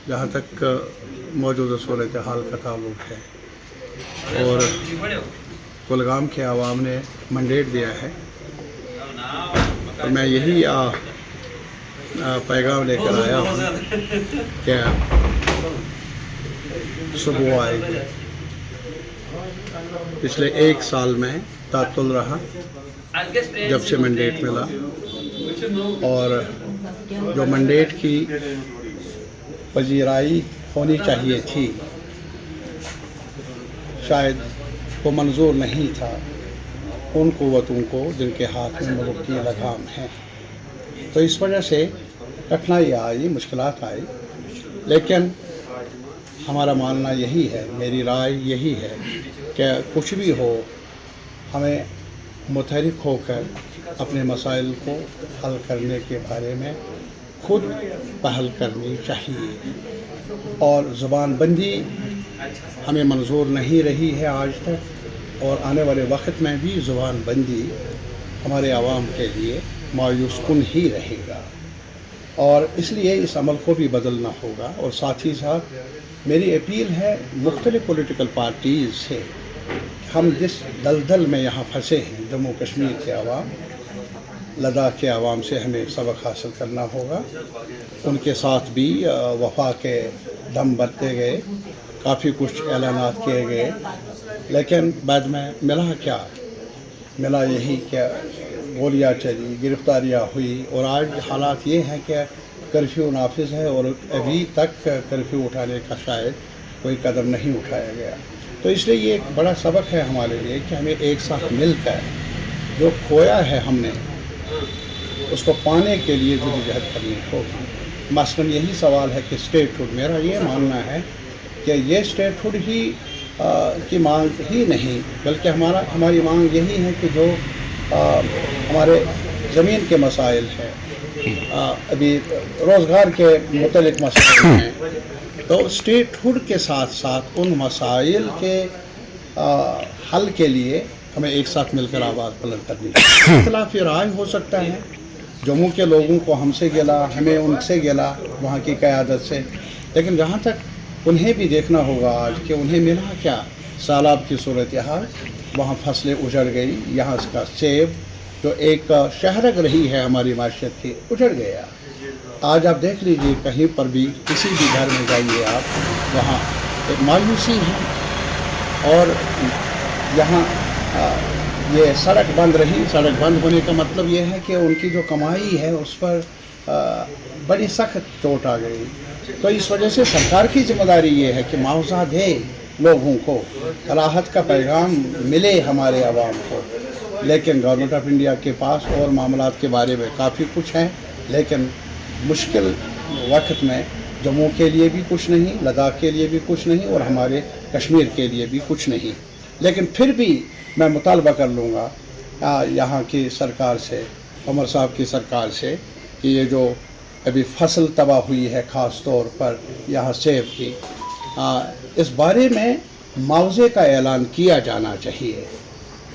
जहाँ तक मौजूदा सूरत हाल का ताल्लुक है और कुलगाम के आवाम ने मैंडेट दिया है, तो मैं यही पैगाम लेकर आया हूँ कि सुबह आएगी। पिछले 1 साल में तातुल रहा जब से मैंडेट मिला, और जो मैंडेट की पजीराई होनी चाहिए थी शायद वो मंजूर नहीं था उन क़ुव्वतों को जिनके हाथ में मुल्क की लगाम है। तो इस वजह से कठिनाई आई, मुश्किलात आई, लेकिन हमारा मानना यही है, मेरी राय यही है कि कुछ भी हो हमें मुतहरिक होकर अपने मसाइल को हल करने के बारे में खुद पहल करनी चाहिए। और ज़ुबान बंदी हमें मंजूर नहीं रही है आज तक, और आने वाले वक्त में भी ज़ुबान बंदी हमारे आवाम के लिए मायूस कुन ही रहेगा, और इसलिए इस अमल को भी बदलना होगा। और साथ ही साथ मेरी अपील है मुख्तलिफ़ पॉलिटिकल पार्टीज़ से, हम जिस दलदल में यहाँ फंसे हैं, जम्मू कश्मीर के आवाम, लद्दाख के आवाम से हमें सबक हासिल करना होगा। उनके साथ भी वफा के दम बरते गए, काफ़ी कुछ ऐलानात किए गए, लेकिन बाद में मिला क्या? मिला यही कि गोलियाँ चली, गिरफ्तारियाँ हुई, और आज हालात ये हैं कि कर्फ्यू नाफिज है और अभी तक कर्फ्यू उठाने का शायद कोई कदम नहीं उठाया गया। तो इसलिए ये एक बड़ा सबक है हमारे लिए कि हमें एक साथ मिलकर जो खोया है हमने उसको पाने के लिए जद्दोजहद करनी होगी। मसलन यही सवाल है कि स्टेटहुड, मेरा ये मानना है कि ये स्टेटहुड ही की मांग ही नहीं, बल्कि हमारी मांग यही है कि जो हमारे ज़मीन के मसाइल हैं, अभी रोज़गार के मुतल्लिक़ मसाइल हैं, तो स्टेटहुड के साथ साथ उन मसाइल के हल के लिए हमें एक साथ मिलकर आवाज़ बुलंद करनी चाहिए। इख्तिलाफ़ी राय हो सकता है, जम्मू के लोगों को हमसे गिला, हमें उनसे गिला वहाँ की क़यादत से, लेकिन जहाँ तक उन्हें भी देखना होगा आज कि उन्हें मिला क्या। सालाब की सूरत हाल, वहाँ फसलें उजड़ गई, यहाँ का सेब जो एक शहरक रही है हमारी माशियत की, उजड़ गया। आज आप देख लीजिए, कहीं पर भी किसी भी घर में जाइए आप, वहाँ एक मायूसी है। और यहाँ ये सड़क बंद रही, सड़क बंद होने का मतलब ये है कि उनकी जो कमाई है उस पर बड़ी सख्त चोट आ गई। तो इस वजह से सरकार की जिम्मेदारी ये है कि मुआवजा दे लोगों को, राहत का पैगाम मिले हमारे आवाम को। लेकिन गवर्नमेंट ऑफ इंडिया के पास और मामलात के बारे में काफ़ी कुछ है, लेकिन मुश्किल वक्त में जम्मू के लिए भी कुछ नहीं, लद्दाख के लिए भी कुछ नहीं, और हमारे कश्मीर के लिए भी कुछ नहीं। लेकिन फिर भी मैं मुतालबा कर लूँगा यहाँ की सरकार से, उमर साहब की सरकार से, कि ये जो अभी फसल तबाह हुई है ख़ास तौर पर यहाँ सेब की, इस बारे में मुआवजे का ऐलान किया जाना चाहिए।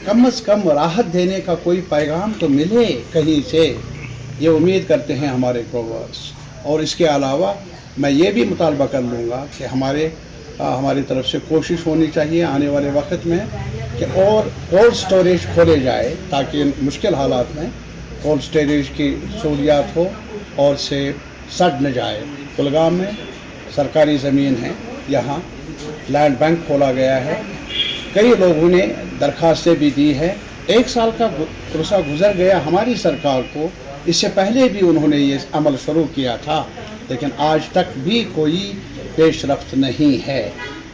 कम से कम राहत देने का कोई पैगाम तो मिले कहीं से, ये उम्मीद करते हैं हमारे ग्रोवर्स। और इसके अलावा मैं ये भी मुतालबा कर लूँगा कि हमारी तरफ से कोशिश होनी चाहिए आने वाले वक्त में कि और कोल्ड स्टोरेज खोले जाए, ताकि मुश्किल हालात में कोल्ड स्टोरेज की सहूलियात हो और सेब सड़ न जाए। कुलगाम में सरकारी ज़मीन है, यहाँ लैंड बैंक खोला गया है, कई लोगों ने दरखास्तें भी दी है। 1 साल का अरसा गुजर गया हमारी सरकार को, इससे पहले भी उन्होंने ये अमल शुरू किया था, लेकिन आज तक भी कोई पेशरफ्त नहीं है।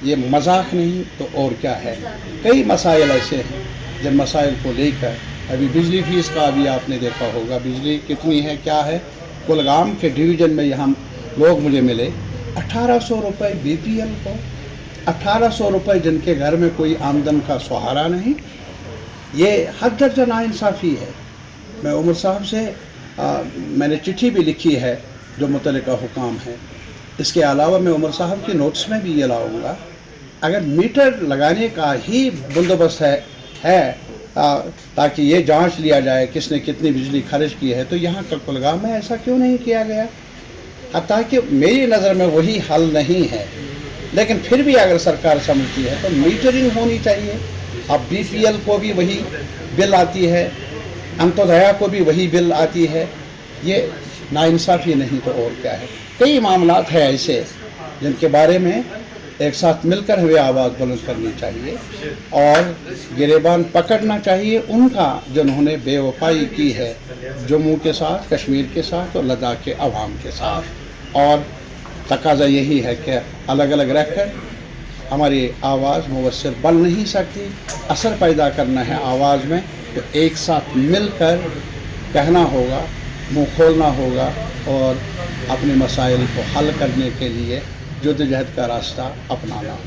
ये मजाक नहीं तो और क्या है। कई मसाइल ऐसे हैं जिन मसाइल को लेकर, अभी बिजली फीस का भी आपने देखा होगा, बिजली कितनी है, क्या है। कुलगाम के डिवीज़न में यहाँ लोग मुझे मिले, 1800 रुपये BPL को, 1800 रुपये जिनके घर में कोई आमदन का सहारा नहीं। ये हद दर्जा नाइंसाफ़ी है। मैं उमर साहब से मैंने चिट्ठी भी लिखी है जो मुतल्लिका हुकाम है। इसके अलावा मैं उमर साहब की नोट्स में भी ये लाऊंगा, अगर मीटर लगाने का ही बंदोबस्त है ताकि ये जांच लिया जाए किसने कितनी बिजली खर्च की है, तो यहाँ का कुलगाम में ऐसा क्यों नहीं किया गया। हालांकि मेरी नज़र में वही हल नहीं है, लेकिन फिर भी अगर सरकार समझती है तो मीटरिंग होनी चाहिए। अब बीपीएल को भी वही बिल आती है, अंत्योदया को भी वही बिल आती है, ये नाइंसाफ़ी नहीं तो और क्या है। कई मामलात हैं ऐसे जिनके बारे में एक साथ मिलकर हमें आवाज़ बुलंद करनी चाहिए और गिरेबान पकड़ना चाहिए उनका जिन्होंने बेवफाई की है जम्मू के साथ, कश्मीर के साथ और लद्दाख के अवाम के साथ। और तकाज़ा यही है कि अलग अलग रहकर हमारी आवाज़ मुवस्सिर बन नहीं सकती, असर पैदा करना है आवाज़ में तो एक साथ मिलकर कहना होगा, मुँह खोलना होगा और अपने मसाइल को हल करने के लिए जद्दोजहद का रास्ता अपनाना।